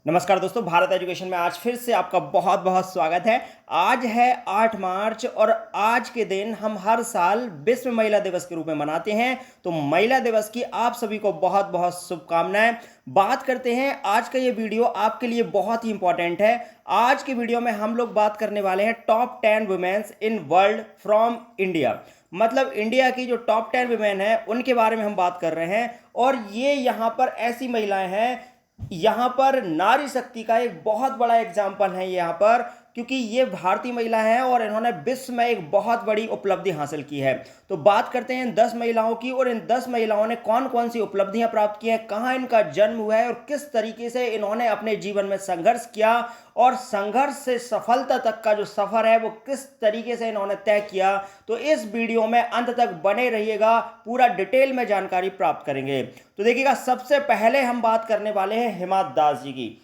नमस्कार दोस्तों, भारत एजुकेशन में आज फिर से आपका बहुत बहुत स्वागत है। आज है 8 मार्च और आज के दिन हम हर साल विश्व महिला दिवस के रूप में मनाते हैं। तो महिला दिवस की आप सभी को बहुत बहुत शुभकामनाएं। बात करते हैं, आज का ये वीडियो आपके लिए बहुत ही इंपॉर्टेंट है। आज के वीडियो में हम लोग बात करने वाले हैं top 10 womens in world from India. मतलब इंडिया की जो टॉप 10 वुमेन है उनके बारे में हम बात कर रहे हैं। और ये यहाँ पर ऐसी महिलाएं हैं, यहां पर नारी शक्ति का एक बहुत बड़ा एग्जाम्पल है यहाँ पर, क्योंकि ये भारतीय महिला है और इन्होंने विश्व में एक बहुत बड़ी उपलब्धि हासिल की है। तो बात करते हैं इन 10 महिलाओं की, और इन 10 महिलाओं ने कौन कौन सी उपलब्धियां प्राप्त की हैं, कहां इनका जन्म हुआ है और किस तरीके से इन्होंने अपने जीवन में संघर्ष किया और संघर्ष से सफलता तक का जो सफर है वो किस तरीके से इन्होंने तय किया। तो इस वीडियो में अंत तक बने रहिएगा, पूरा डिटेल में जानकारी प्राप्त करेंगे। तो देखिएगा, सबसे पहले हम बात करने वाले हैं हिमा दास जी की।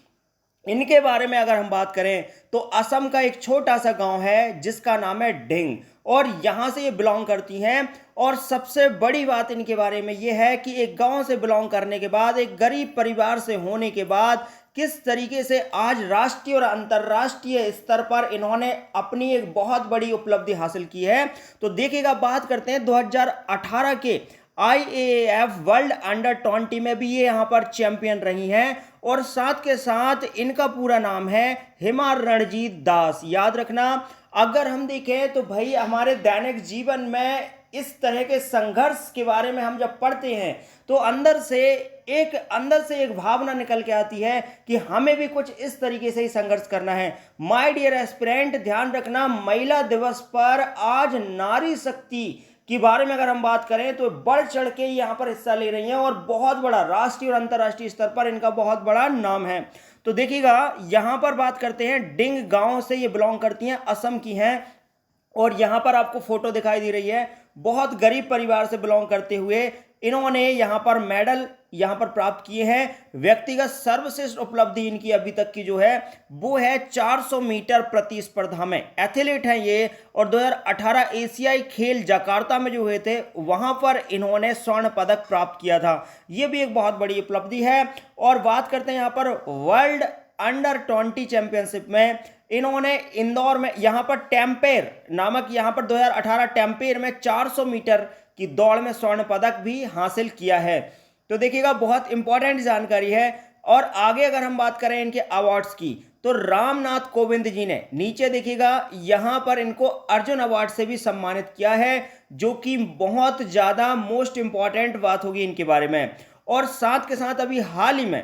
इनके बारे में अगर हम बात करें तो असम का एक छोटा सा गांव है जिसका नाम है ढिंग, और यहां से ये बिलोंग करती हैं। और सबसे बड़ी बात इनके बारे में ये है कि एक गांव से बिलोंग करने के बाद, एक गरीब परिवार से होने के बाद, किस तरीके से आज राष्ट्रीय और अंतर्राष्ट्रीय स्तर पर इन्होंने अपनी एक बहुत बड़ी उपलब्धि हासिल की है। तो देखिएगा, बात करते हैं 2018 के IAAF वर्ल्ड अंडर 20 में भी ये यहाँ पर चैंपियन रही हैं। और साथ के साथ इनका पूरा नाम है हिमा रणजीत दास। याद रखना, अगर हम देखें तो भाई हमारे दैनिक जीवन में इस तरह के संघर्ष के बारे में हम जब पढ़ते हैं तो अंदर से एक भावना निकल के आती है कि हमें भी कुछ इस तरीके से ही संघर्ष करना है। माय डियर एस्पिरेंट, ध्यान रखना, महिला दिवस पर आज नारी शक्ति के बारे में अगर हम बात करें तो बढ़ चढ़ के यहाँ पर हिस्सा ले रही हैं और बहुत बड़ा राष्ट्रीय और अंतर्राष्ट्रीय स्तर पर इनका बहुत बड़ा नाम है। तो देखिएगा, यहाँ पर बात करते हैं, डिंग गांव से ये बिलोंग करती हैं, असम की हैं। और यहाँ पर आपको फोटो दिखाई दे रही है, बहुत गरीब परिवार से बिलोंग करते हुए इन्होंने यहाँ पर मेडल यहाँ पर प्राप्त किए हैं। व्यक्तिगत सर्वश्रेष्ठ उपलब्धि इनकी अभी तक की जो है वो है 400 मीटर प्रतिस्पर्धा में एथलीट हैं ये। और 2018 एशियाई खेल जकार्ता में जो हुए थे वहां पर इन्होंने स्वर्ण पदक प्राप्त किया था। ये भी एक बहुत बड़ी उपलब्धि है। और बात करते हैं यहाँ पर वर्ल्ड अंडर 20 चैंपियनशिप में इन्होंने इंदौर में यहाँ पर टेम्पेर नामक, यहाँ पर 2018 टेम्पेर में 400 मीटर की दौड़ में स्वर्ण पदक भी हासिल किया है। तो देखिएगा, बहुत इंपॉर्टेंट जानकारी है। और आगे अगर हम बात करें इनके अवार्ड्स की तो रामनाथ कोविंद जी ने, नीचे देखिएगा, यहां पर इनको अर्जुन अवार्ड से भी सम्मानित किया है, जो कि बहुत ज्यादा मोस्ट इंपॉर्टेंट बात होगी इनके बारे में। और साथ के साथ अभी हाल ही में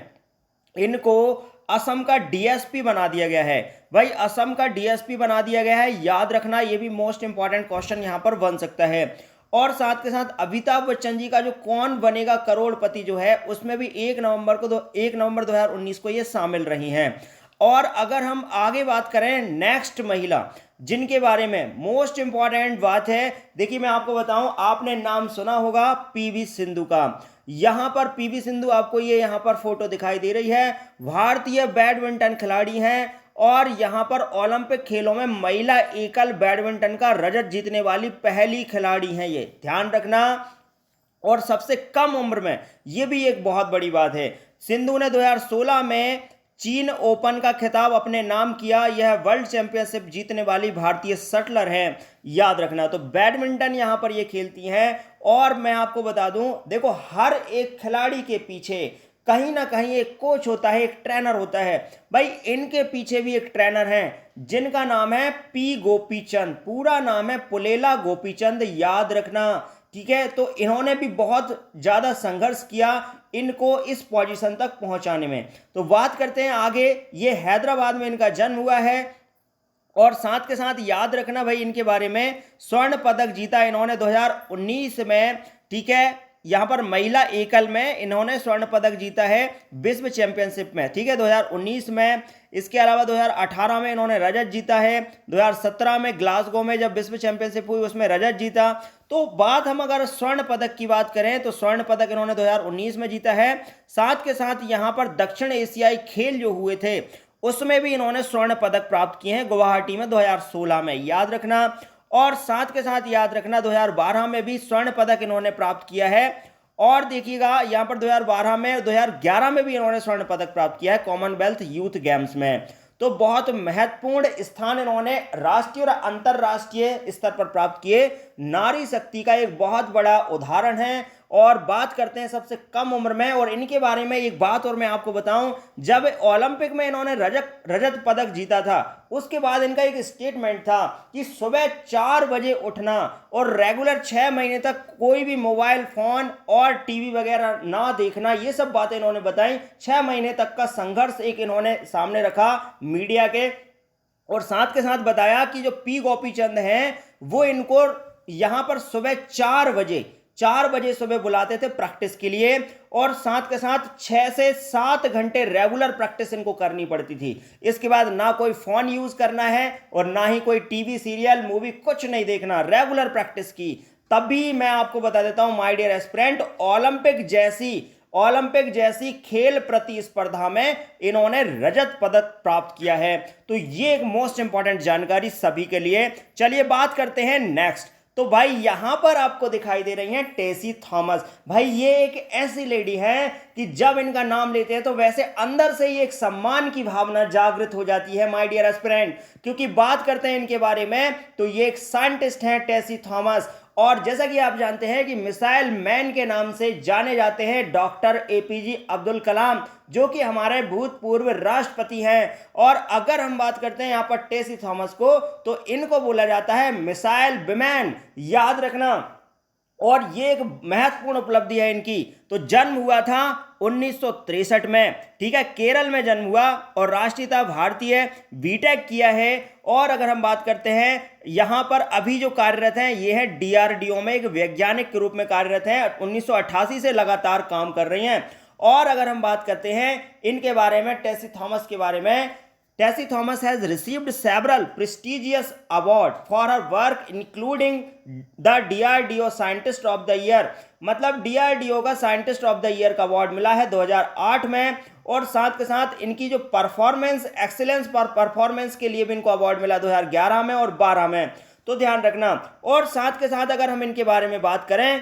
इनको असम का डीएसपी बना दिया गया है। भाई असम का डीएसपी बना दिया गया है, याद रखना, ये भी मोस्ट इंपॉर्टेंट क्वेश्चन यहां पर बन सकता है। और साथ के साथ अमिताभ बच्चन जी का जो कौन बनेगा करोड़पति जो है उसमें भी 1 नवंबर 2019 को ये शामिल रही हैं। और अगर हम आगे बात करें नेक्स्ट महिला जिनके बारे में मोस्ट इंपॉर्टेंट बात है, देखिए मैं आपको बताऊं, आपने नाम सुना होगा पीवी सिंधु का। यहां पर पीवी सिंधु, आपको ये यहां पर फोटो दिखाई दे रही है, भारतीय बैडमिंटन खिलाड़ी हैं। और यहां पर ओलंपिक खेलों में महिला एकल बैडमिंटन का रजत जीतने वाली पहली खिलाड़ी हैं ये, ध्यान रखना। और सबसे कम उम्र में, ये भी एक बहुत बड़ी बात है, सिंधु ने 2016 में चीन ओपन का खिताब अपने नाम किया। यह वर्ल्ड चैंपियनशिप जीतने वाली भारतीय शटलर हैं, याद रखना। तो बैडमिंटन यहां पर ये खेलती हैं। और मैं आपको बता दूं, देखो, हर एक खिलाड़ी के पीछे कहीं ना कहीं एक कोच होता है, एक ट्रेनर होता है। भाई इनके पीछे भी एक ट्रेनर हैं जिनका नाम है पी गोपीचंद, पूरा नाम है पुलेला गोपीचंद, याद रखना, ठीक है। तो इन्होंने भी बहुत ज्यादा संघर्ष किया इनको इस पोजीशन तक पहुंचाने में। तो बात करते हैं आगे, ये हैदराबाद में इनका जन्म हुआ है। और साथ के साथ याद रखना भाई इनके बारे में, स्वर्ण पदक जीता इन्होंने 2019 में, ठीक है। यहां पर महिला एकल में इन्होंने स्वर्ण पदक जीता है विश्व चैंपियनशिप में, ठीक है, 2019 में। इसके अलावा 2018 में इन्होंने रजत जीता है, 2017 में ग्लासगो में जब विश्व चैंपियनशिप हुई उसमें रजत जीता। तो बात हम अगर स्वर्ण पदक की बात करें तो स्वर्ण पदक इन्होंने 2019 में जीता है। साथ के साथ यहां पर दक्षिण एशियाई खेल जो हुए थे उसमें भी इन्होंने स्वर्ण पदक प्राप्त किए हैं, गुवाहाटी में 2016 में, याद रखना। और साथ के साथ याद रखना 2012 में भी स्वर्ण पदक इन्होंने प्राप्त किया है। और देखिएगा यहाँ पर 2012 में और 2011 में भी इन्होंने स्वर्ण पदक प्राप्त किया है कॉमनवेल्थ यूथ गेम्स में। तो बहुत महत्वपूर्ण स्थान इन्होंने राष्ट्रीय और अंतर्राष्ट्रीय स्तर पर प्राप्त किए। नारी शक्ति का एक बहुत बड़ा उदाहरण है। और बात करते हैं सबसे कम उम्र में, और इनके बारे में एक बात और मैं आपको बताऊं, जब ओलंपिक में इन्होंने रजत पदक जीता था उसके बाद इनका एक स्टेटमेंट था कि सुबह 4 बजे उठना और रेगुलर 6 महीने तक कोई भी मोबाइल फोन और टीवी वगैरह ना देखना, ये सब बातें इन्होंने बताई। 6 महीने तक का संघर्ष एक इन्होंने सामने रखा मीडिया के, और साथ के साथ बताया कि जो पी गोपी चंद हैं वो इनको यहां पर सुबह 4 बजे सुबह बुलाते थे प्रैक्टिस के लिए, और साथ के साथ 6 से 7 घंटे रेगुलर प्रैक्टिस इनको करनी पड़ती थी। इसके बाद ना कोई फोन यूज करना है और ना ही कोई टीवी सीरियल मूवी कुछ नहीं देखना, रेगुलर प्रैक्टिस की। तभी मैं आपको बता देता हूं माय डियर एस्पिरेंट, ओलंपिक जैसी खेल प्रतिस्पर्धा में इन्होंने रजत पदक प्राप्त किया है। तो ये एक मोस्ट इंपॉर्टेंट जानकारी सभी के लिए। चलिए बात करते हैं नेक्स्ट। तो भाई यहां पर आपको दिखाई दे रही हैं टेसी थॉमस। भाई ये एक ऐसी लेडी है कि जब इनका नाम लेते हैं तो वैसे अंदर से ही एक सम्मान की भावना जागृत हो जाती है माय डियर एस्पिरेंट। क्योंकि बात करते हैं इनके बारे में तो ये एक साइंटिस्ट हैं टेसी थॉमस, और जैसा कि आप जानते हैं कि मिसाइल मैन के नाम से जाने जाते हैं डॉक्टर एपीजे अब्दुल कलाम, जो कि हमारे भूतपूर्व राष्ट्रपति हैं। और अगर हम बात करते हैं यहाँ पर टेसी थॉमस को, तो इनको बोला जाता है मिसाइल विमेन, याद रखना। और ये एक महत्वपूर्ण उपलब्धि है इनकी। तो जन्म हुआ था 1963 में, ठीक है, केरल में जन्म हुआ, और राष्ट्रीयता भारतीय, बीटेक किया है। और अगर हम बात करते हैं यहां पर अभी जो कार्यरत हैं ये है डीआरडीओ में एक वैज्ञानिक के रूप में कार्यरत हैं, 1988 से लगातार काम कर रही हैं। और अगर हम बात करते हैं इनके बारे में, टेसी थॉमस के बारे में, Tessie Thomas has received several prestigious awards for her work including the DRDO Scientist of the Year, मतलब DRDO का साइंटिस्ट ऑफ द ईयर का अवार्ड मिला है 2008 में। और साथ के साथ इनकी जो परफॉर्मेंस एक्सीलेंस पर परफॉर्मेंस के लिए भी इनको अवार्ड मिला 2011 में और 12 में, तो ध्यान रखना। और साथ के साथ अगर हम इनके बारे में बात करें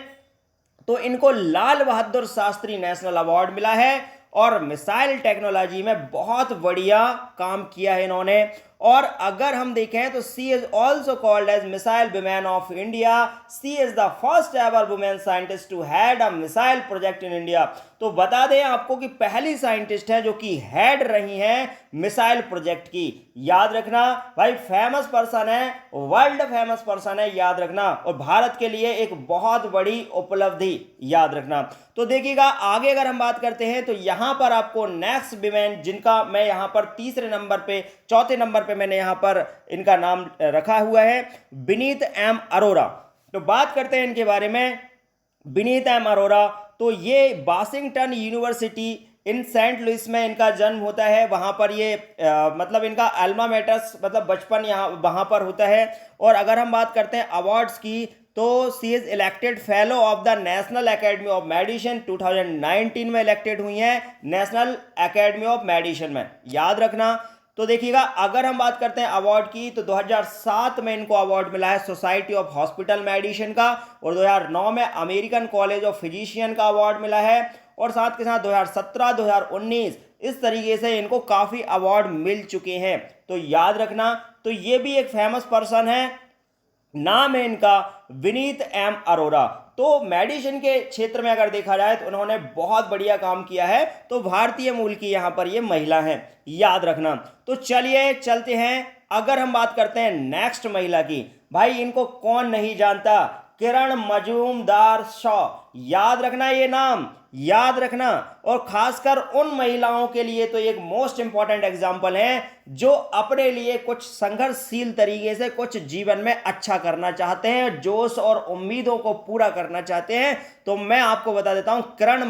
तो इनको लाल बहादुर शास्त्री नेशनल अवार्ड मिला है, और मिसाइल टेक्नोलॉजी में बहुत बढ़िया काम किया है इन्होंने। और अगर हम देखें तो she is also called as missile women of India. She is the first ever women scientist to head a missile project in India. तो बता दें आपको कि पहली साइंटिस्ट है जो कि हेड रही हैं मिसाइल प्रोजेक्ट की, याद रखना भाई। फेमस पर्सन है, वर्ल्ड फेमस पर्सन है, याद रखना। और भारत के लिए एक बहुत बड़ी उपलब्धि, याद रखना। तो देखिएगा आगे अगर हम बात करते हैं तो यहां पर आपको नेक्स्ट विमेन, जिनका मैं यहां पर चौथे नंबर पे मैंने यहां पर इनका नाम रखा हुआ है, विनीत एम अरोरा। तो बात करते हैं इनके बारे में, विनीत एम अरोरा। तो ये वाशिंगटन यूनिवर्सिटी इन सेंट लुइस में इनका जन्म होता है। वहां पर ये मतलब इनका अल्मा मैटर्स, मतलब बचपन यहाँ वहां पर होता है। और अगर हम बात करते हैं अवार्ड्स की, तो she is elected fellow of the national academy of medicine, 2019 में इलेक्टेड हुई हैं नेशनल एकेडमी ऑफ मेडिसिन में, याद रखना। तो देखिएगा अगर हम बात करते हैं अवार्ड की, तो 2007 में इनको अवार्ड मिला है सोसाइटी ऑफ हॉस्पिटल मेडिसिन का, और 2009 में अमेरिकन कॉलेज ऑफ फिजिशियन का अवार्ड मिला है। और साथ के साथ 2017, 2019 इस तरीके से इनको काफ़ी अवार्ड मिल चुके हैं, तो याद रखना। तो ये भी एक फेमस पर्सन है, नाम है इनका विनीत एम अरोरा। तो मेडिसिन के क्षेत्र में अगर देखा जाए तो उन्होंने बहुत बढ़िया काम किया है। तो भारतीय मूल की यहाँ पर ये महिला हैं, याद रखना। तो चलिए चलते हैं, अगर हम बात करते हैं नेक्स्ट महिला की, भाई इनको कौन नहीं जानता, किरण मजूमदार शॉ, याद रखना ये नाम, याद रखना। और खासकर उन महिलाओं के लिए तो एक मोस्ट इंपॉर्टेंट एग्जाम्पल है जो अपने लिए कुछ संघर्षशील तरीके से कुछ जीवन में अच्छा करना चाहते हैं, जोश और उम्मीदों को पूरा करना चाहते हैं। तो मैं आपको बता देता हूं, किरण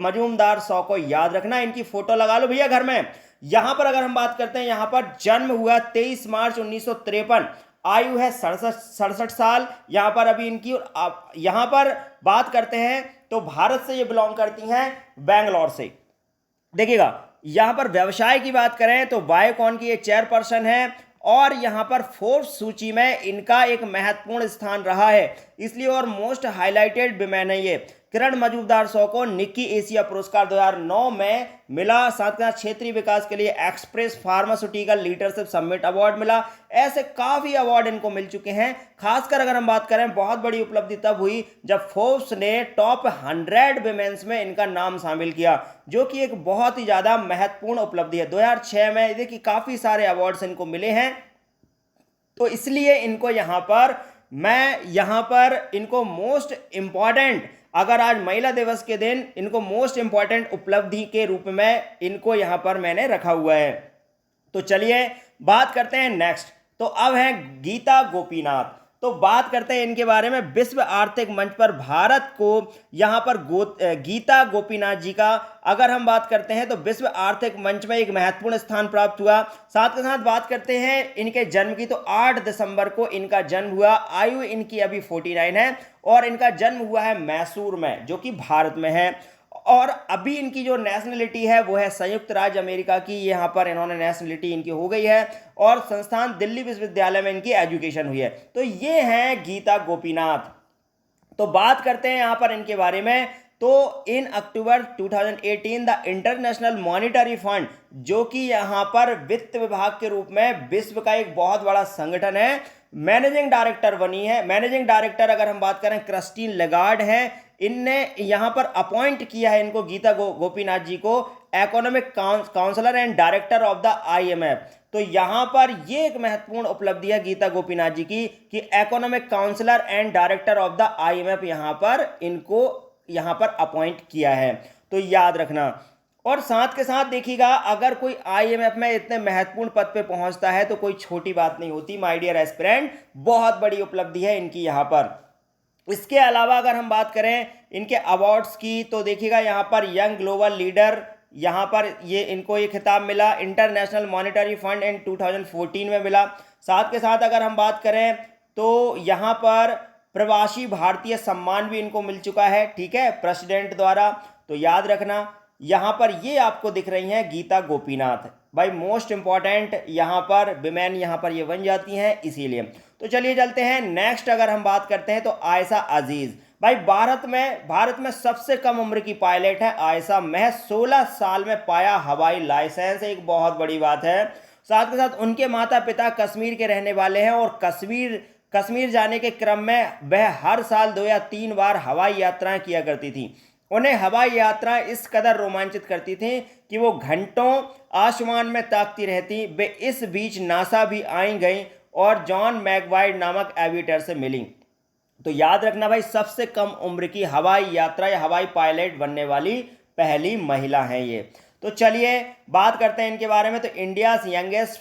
मजूमदार शॉ को याद रखना। इनकी फोटो लगा लो भैया घर में। यहां पर अगर हम बात करते हैं, यहां पर जन्म हुआ 23 मार्च 1953, आयु है 67 साल यहां पर अभी इनकी। और यहां पर बात करते हैं तो भारत से ये बिलोंग करती हैं, बेंगलोर से। देखिएगा यहां पर व्यवसाय की बात करें तो बायोकॉन की ये चेयरपर्सन है, और यहां पर फोर्ब्स सूची में इनका एक महत्वपूर्ण स्थान रहा है, इसलिए और मोस्ट हाईलाइटेड विमेन है ये। किरण मजूमदार शॉ को निक्की एशिया पुरस्कार 2009 में मिला। साथ ही साथ क्षेत्रीय विकास के लिए express pharmaceutical leadership summit award मिला। ऐसे काफी अवार्ड इनको मिल चुके हैं। खासकर अगर हम बात करें, बहुत बड़ी उपलब्धि तब हुई जब फोर्ब्स ने टॉप 100 विमेंस में इनका नाम शामिल किया, जो कि एक बहुत ही ज्यादा महत्वपूर्ण उपलब्धि है। 2006 में देखिए काफी सारे अवार्ड्स इनको मिले हैं, तो इसलिए इनको यहां पर इनको मोस्ट इंपॉर्टेंट, अगर आज महिला दिवस के दिन इनको मोस्ट इंपॉर्टेंट उपलब्धि के रूप में इनको यहां पर मैंने रखा हुआ है। तो चलिए बात करते हैं नेक्स्ट। तो अब है गीता गोपीनाथ। तो बात करते हैं इनके बारे में। विश्व आर्थिक मंच पर भारत को यहां पर गीता गोपीनाथ जी का अगर हम बात करते हैं तो विश्व आर्थिक मंच में एक महत्वपूर्ण स्थान प्राप्त हुआ। साथ के साथ बात करते हैं इनके जन्म की, तो 8 दिसंबर को इनका जन्म हुआ। आयु इनकी अभी 49 है और इनका जन्म हुआ है मैसूर में, जो कि भारत में है। और अभी इनकी जो नेशनलिटी है वो है संयुक्त राज्य अमेरिका की। यहाँ पर इन्होंने नेशनलिटी इनकी हो गई है और संस्थान दिल्ली विश्वविद्यालय में इनकी एजुकेशन हुई है। तो ये हैं गीता गोपीनाथ। तो बात करते हैं यहाँ पर इनके बारे में। तो इन अक्टूबर 2018 द इंटरनेशनल मॉनिटरी फंड, जो कि यहाँ पर वित्त विभाग के रूप में विश्व का एक बहुत बड़ा संगठन है, मैनेजिंग डायरेक्टर बनी है। मैनेजिंग डायरेक्टर अगर हम बात करें क्रिस्टीन लेगार्ड है। इनने यहां पर अपॉइंट किया है इनको, गीता गोपीनाथ जी को, economic counsellor and director of the IMF। तो यहां पर ये एक महत्वपूर्ण उपलब्धि है गीता गोपीनाथ जी की कि economic counsellor and director of the IMF यहां पर इनको यहां पर अपॉइंट किया है। तो याद रखना। और साथ के साथ देखिएगा, अगर कोई IMF में इतने महत्वपूर्ण पद पे पहुंचता है तो कोई छोटी बात नहीं होती माय डियर एस्पिरेंट, बहुत बड़ी उपलब्धि है इनकी यहां पर। इसके अलावा अगर हम बात करें इनके अवार्ड्स की, तो देखिएगा यहाँ पर यंग ग्लोबल लीडर, यहाँ पर ये इनको ये खिताब मिला। इंटरनेशनल मॉनिटरी फंड इन 2014 में मिला। साथ के साथ अगर हम बात करें तो यहाँ पर प्रवासी भारतीय सम्मान भी इनको मिल चुका है, ठीक है, प्रेसिडेंट द्वारा। तो याद रखना, यहाँ पर ये आपको दिख रही हैं गीता गोपीनाथ भाई, मोस्ट इंपॉर्टेंट यहाँ पर विमेन यहाँ पर ये बन जाती हैं इसीलिए। तो चलिए चलते हैं नेक्स्ट। अगर हम बात करते हैं तो आयशा अजीज भाई, भारत में सबसे कम उम्र की पायलट है आयशा। महज 16 साल में पाया हवाई लाइसेंस, एक बहुत बड़ी बात है। साथ के साथ उनके माता पिता कश्मीर के रहने वाले हैं और कश्मीर जाने के क्रम में वह हर साल 2 या 3 बार हवाई यात्राएं किया करती थी। उन्हें हवाई यात्रा इस कदर रोमांचित करती थी कि वो घंटों आसमान में ताकती रहती। वे इस बीच नासा भी आई गई और जॉन मैकवाइड नामक एविएटर से मिली। तो याद रखना भाई, सबसे कम उम्र की हवाई यात्रा या हवाई पायलट बनने वाली पहली महिला हैं ये। तो चलिए बात करते हैं इनके बारे में। तो India's youngest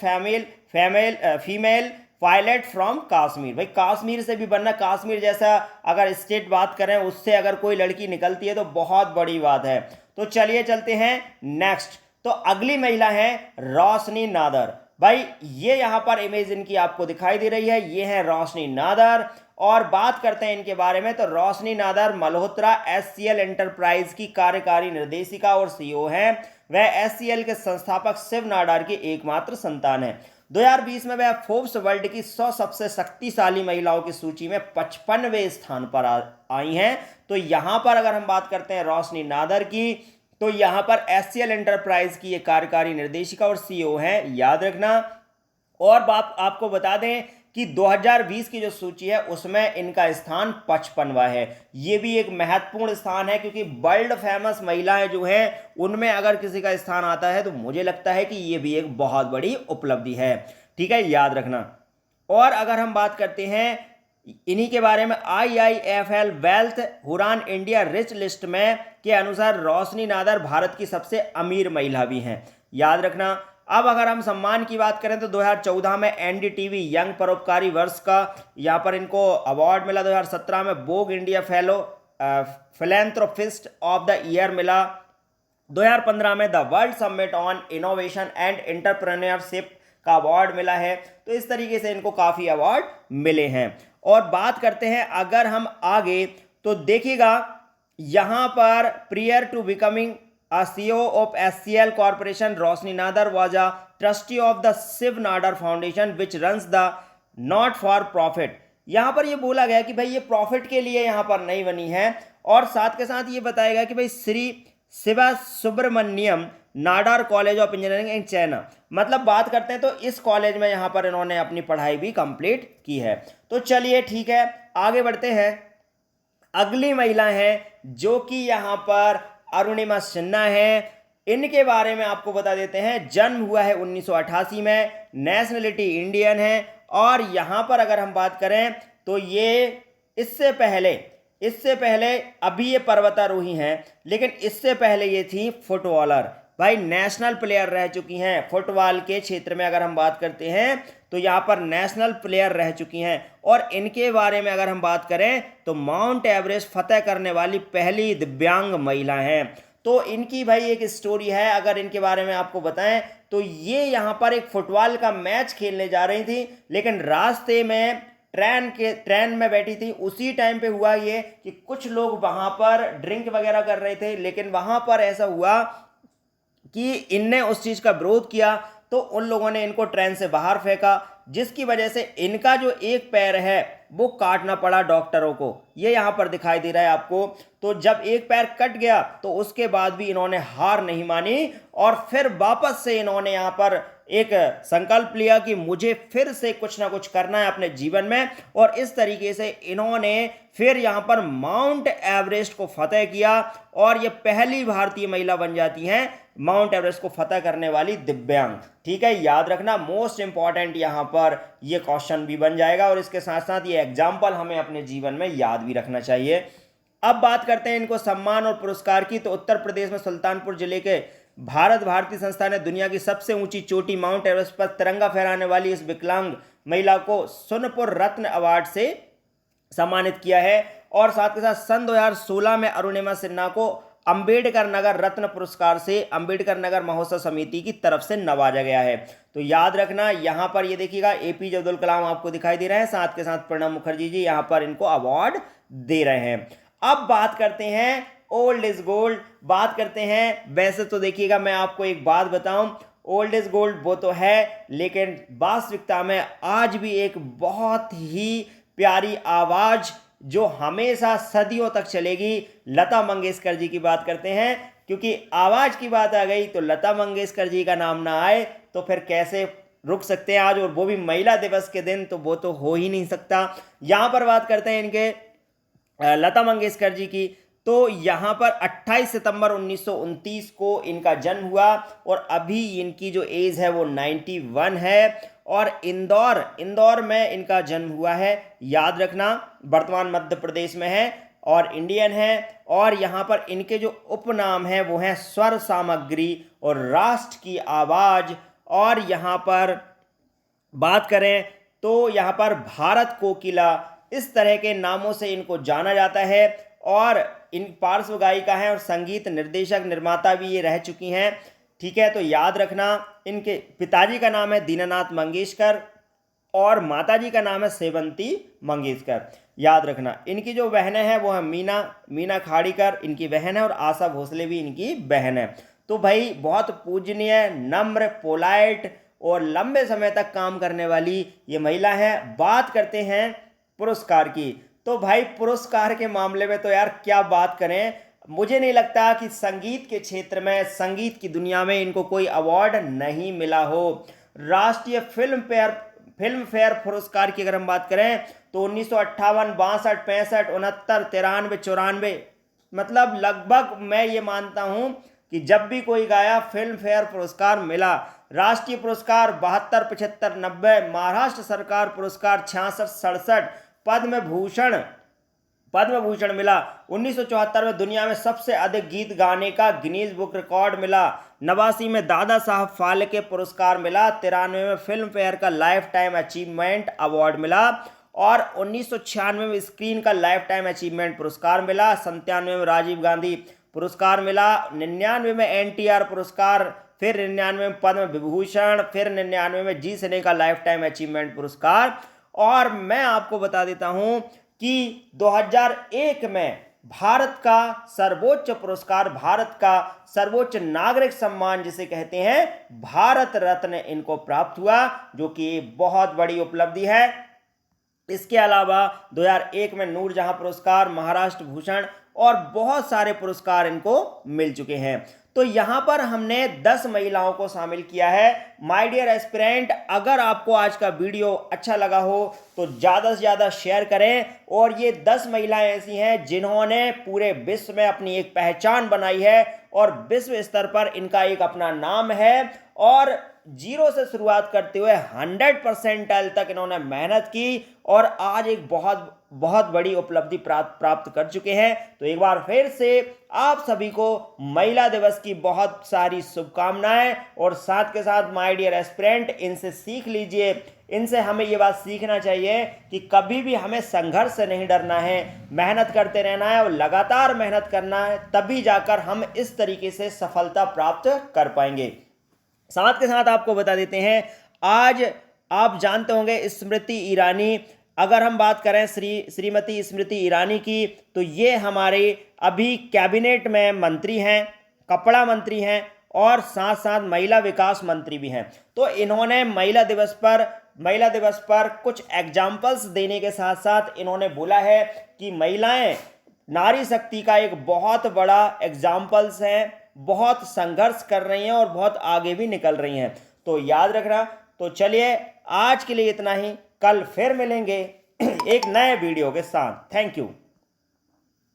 female pilot from Kashmir. भाई कश्मीर से भी बनना, कश्मीर जैसा अगर स्टेट बात करें उससे अगर कोई लड़की निकलती है तो बहुत बड़ी बात है। तो चलिए चलते हैं नेक्स्ट। तो अगली महिला है रोशनी नादर। भाई ये यहां पर इमेज इनकी आपको दिखाई दे रही है, ये है रोशनी नादर। और बात करते हैं इनके बारे में। तो रोशनी नादर मल्होत्रा SCL एंटरप्राइज की कार्यकारी निर्देशिका और CEO हैं। वह SCL के संस्थापक शिव नाडार की एकमात्र संतान है। 2020 में वह फोर्ब्स वर्ल्ड की 100 सबसे शक्तिशाली महिलाओं की सूची में 55वें स्थान पर आई हैं। तो यहां पर अगर हम बात करते हैं रोशनी नादर की, तो यहां पर SCL एंटरप्राइज की ये कार्यकारी निर्देशिका और CEO हैं, याद रखना। और बात आपको बता दें कि 2020 की जो सूची है उसमें इनका स्थान 55वां है। ये भी एक महत्वपूर्ण स्थान है क्योंकि वर्ल्ड फेमस महिलाएं जो हैं उनमें अगर किसी का स्थान आता है तो मुझे लगता है कि ये भी एक बहुत बड़ी उपलब्धि है, ठीक है, याद रखना। और अगर हम बात करते हैं इन्हीं के बारे में, IIFL wealth Hurun India rich list में के अनुसार रोशनी नादर भारत की सबसे अमीर महिला भी हैं, याद रखना। अब अगर हम सम्मान की बात करें तो 2014 में NDTV यंग परोपकारी वर्ष का यहाँ पर इनको अवार्ड मिला। 2017 में Vogue India fellow philanthropist of the year मिला। 2015 में the world summit on innovation and entrepreneurship का अवार्ड मिला है। तो इस तरीके से इनको काफ़ी अवार्ड मिले हैं। और बात करते हैं अगर हम आगे, तो देखिएगा यहाँ पर prior to becoming a CEO of SCL Corporation, Roshni Nadar was a trustee of the Shiv Nadar Foundation, which runs the not-for-profit यहाँ पर ये बोला गया कि भाई ये प्रॉफिट के लिए यहाँ पर नहीं बनी है, और साथ के साथ ये बताया गया कि भाई Shri Shiva Subramaniam Nadar college of engineering in China, मतलब बात करते हैं तो इस कॉलेज में यहाँ पर इन्होंने अपनी पढ़ाई भी कंप्लीट की है। तो चलिए ठीक है, आगे बढ़ते हैं। अगली महिला है जो कि यहाँ पर अरुणिमा सिन्हा है। इनके बारे में आपको बता देते हैं, जन्म हुआ है 1988 में, नेशनलिटी इंडियन है, और यहाँ पर अगर हम बात करें तो ये इससे पहले अभी ये पर्वतारोही हैं, लेकिन इससे पहले ये थी फुटबॉलर। भाई नेशनल प्लेयर रह चुकी हैं फुटबॉल के क्षेत्र में, अगर हम बात करते हैं तो यहाँ पर नेशनल प्लेयर रह चुकी हैं। और इनके बारे में अगर हम बात करें तो माउंट एवरेस्ट फतेह करने वाली पहली दिव्यांग महिला हैं। तो इनकी भाई एक स्टोरी है, अगर इनके बारे में आपको बताएं तो ये यहाँ पर एक फुटबॉल का मैच खेलने जा रही थी, लेकिन रास्ते में ट्रेन में बैठी थी। उसी टाइम पे हुआ ये कि कुछ लोग वहां पर ड्रिंक वगैरह कर रहे थे, लेकिन वहां पर ऐसा हुआ कि इनने उस चीज का विरोध किया, तो उन लोगों ने इनको ट्रेन से बाहर फेंका, जिसकी वजह से इनका जो एक पैर है वो काटना पड़ा डॉक्टरों को। ये यहाँ पर दिखाई दे रहा है आपको। तो जब एक पैर कट गया तो उसके बाद भी इन्होंने हार नहीं मानी, और फिर वापस से इन्होंने यहाँ पर एक संकल्प लिया कि मुझे फिर से कुछ ना कुछ करना है अपने जीवन में, और इस तरीके से इन्होंने फिर यहाँ पर माउंट एवरेस्ट को फतेह किया, और ये पहली भारतीय महिला बन जाती हैं माउंट एवरेस्ट को फतेह करने वाली दिव्यांग। ठीक है, याद रखना, मोस्ट इंपॉर्टेंट यहाँ पर ये क्वेश्चन भी बन जाएगा, और इसके साथ साथ ये एग्जाम्पल हमें अपने जीवन में याद भी रखना चाहिए। अब बात करते हैं इनको सम्मान और पुरस्कार की। तो उत्तर प्रदेश में सुल्तानपुर जिले के भारत भारती संस्था ने दुनिया की सबसे ऊंची चोटी माउंट एवरेस्ट पर तिरंगा फहराने वाली इस विकलांग महिला को सोनपुर रत्न अवार्ड से सम्मानित किया है, और साथ के साथ सन 2016 में अरुणिमा सिन्हा को अंबेडकर नगर रत्न पुरस्कार से अंबेडकर नगर महोत्सव समिति की तरफ से नवाजा गया है। तो याद रखना, यहाँ पर ये देखिएगा एपीजे अब्दुल कलाम आपको दिखाई दे रहे हैं, साथ के साथ प्रणब मुखर्जी जी यहाँ पर इनको अवार्ड दे रहे हैं। अब बात करते हैं ओल्ड इज गोल्ड, बात करते हैं। वैसे तो देखिएगा, मैं आपको एक बात बताऊं, ओल्ड इज गोल्ड वो तो है, लेकिन वास्तविकता में आज भी एक बहुत ही प्यारी आवाज जो हमेशा सदियों तक चलेगी, लता मंगेशकर जी की बात करते हैं। क्योंकि आवाज की बात आ गई तो लता मंगेशकर जी का नाम ना आए तो फिर कैसे रुक सकते हैं आज, और वो भी महिला दिवस के दिन, तो वो तो हो ही नहीं सकता। यहां पर बात करते हैं इनके लता मंगेशकर जी की। तो यहाँ पर 28 सितंबर 1929 को इनका जन्म हुआ, और अभी इनकी जो एज है वो 91 है, और इंदौर में इनका जन्म हुआ है। याद रखना, वर्तमान मध्य प्रदेश में है, और इंडियन है। और यहाँ पर इनके जो उपनाम हैं वो हैं स्वर सामग्री और राष्ट्र की आवाज। और यहाँ पर बात करें तो यहाँ पर भारत कोकिला, इस तरह के नामों से इनको जाना जाता है। और इन पार्श्व गायिका हैं और संगीत निर्देशक निर्माता भी ये रह चुकी हैं। ठीक है, तो याद रखना, इनके पिताजी का नाम है दीनानाथ मंगेशकर, और माताजी का नाम है सेवंती मंगेशकर। याद रखना, इनकी जो बहनें हैं वो है मीना खाड़ीकर इनकी बहन है, और आशा भोसले भी इनकी बहन है। तो भाई बहुत पूजनीय, नम्र, पोलाइट और लंबे समय तक काम करने वाली ये महिला है। बात करते हैं पुरस्कार की। तो भाई पुरस्कार के मामले में तो यार क्या बात करें, मुझे नहीं लगता कि संगीत के क्षेत्र में, संगीत की दुनिया में इनको कोई अवार्ड नहीं मिला हो। राष्ट्रीय फिल्म फेयर पुरस्कार की अगर हम बात करें तो 1958, 62, 65, 69, 93, 94, मतलब लगभग मैं ये मानता हूं कि जब भी कोई गाया फिल्म फेयर पुरस्कार मिला। राष्ट्रीय पुरस्कार 72, 75, 90, महाराष्ट्र सरकार पुरस्कार 66, 67, पद्म भूषण मिला। 1974 में दुनिया में सबसे अधिक गीत गाने का गिनीज बुक रिकॉर्ड मिला। 89 में दादा साहब फाल्के पुरस्कार मिला। 93 में फिल्म फेयर का लाइफ टाइम अचीवमेंट अवार्ड मिला, और 1996 में स्क्रीन का लाइफ टाइम अचीवमेंट पुरस्कार मिला। 97 में राजीव गांधी पुरस्कार मिला। 99 में एनटीआर पुरस्कार, फिर 99 में पद्म विभूषण, फिर 99 में जी सिने का लाइफ टाइम अचीवमेंट पुरस्कार। और मैं आपको बता देता हूं कि 2001 में भारत का सर्वोच्च पुरस्कार, भारत का सर्वोच्च नागरिक सम्मान जिसे कहते हैं भारत रत्न, इनको प्राप्त हुआ, जो कि बहुत बड़ी उपलब्धि है। इसके अलावा 2001 में नूरजहां पुरस्कार, महाराष्ट्र भूषण और बहुत सारे पुरस्कार इनको मिल चुके हैं। तो यहाँ पर हमने 10 महिलाओं को शामिल किया है। माय डियर एस्पिरेंट, अगर आपको आज का वीडियो अच्छा लगा हो तो ज़्यादा से ज़्यादा शेयर करें। और ये 10 महिलाएं ऐसी हैं जिन्होंने पूरे विश्व में अपनी एक पहचान बनाई है और विश्व स्तर पर इनका एक अपना नाम है। और जीरो से शुरुआत करते हुए 100% तक इन्होंने मेहनत की और आज एक बहुत बहुत बड़ी उपलब्धि प्राप्त कर चुके हैं। तो एक बार फिर से आप सभी को महिला दिवस की बहुत सारी शुभकामनाएं। और साथ के साथ माय डियर एस्पिरेंट, इनसे सीख लीजिए, इनसे हमें ये बात सीखना चाहिए कि कभी भी हमें संघर्ष से नहीं डरना है, मेहनत करते रहना है और लगातार मेहनत करना है, तभी जाकर हम इस तरीके से सफलता प्राप्त कर पाएंगे। साथ के साथ आपको बता देते हैं, आज आप जानते होंगे स्मृति ईरानी, अगर हम बात करें श्रीमती स्मृति ईरानी की, तो ये हमारे अभी कैबिनेट में मंत्री हैं, कपड़ा मंत्री हैं और साथ साथ महिला विकास मंत्री भी हैं। तो इन्होंने महिला दिवस पर कुछ एग्जाम्पल्स देने के साथ साथ इन्होंने बोला है कि महिलाएं नारी शक्ति का एक बहुत बड़ा एग्जाम्पल्स हैं, बहुत संघर्ष कर रही हैं और बहुत आगे भी निकल रही हैं। तो याद रखना। तो चलिए आज के लिए इतना ही, कल फिर मिलेंगे एक नए वीडियो के साथ। Thank you.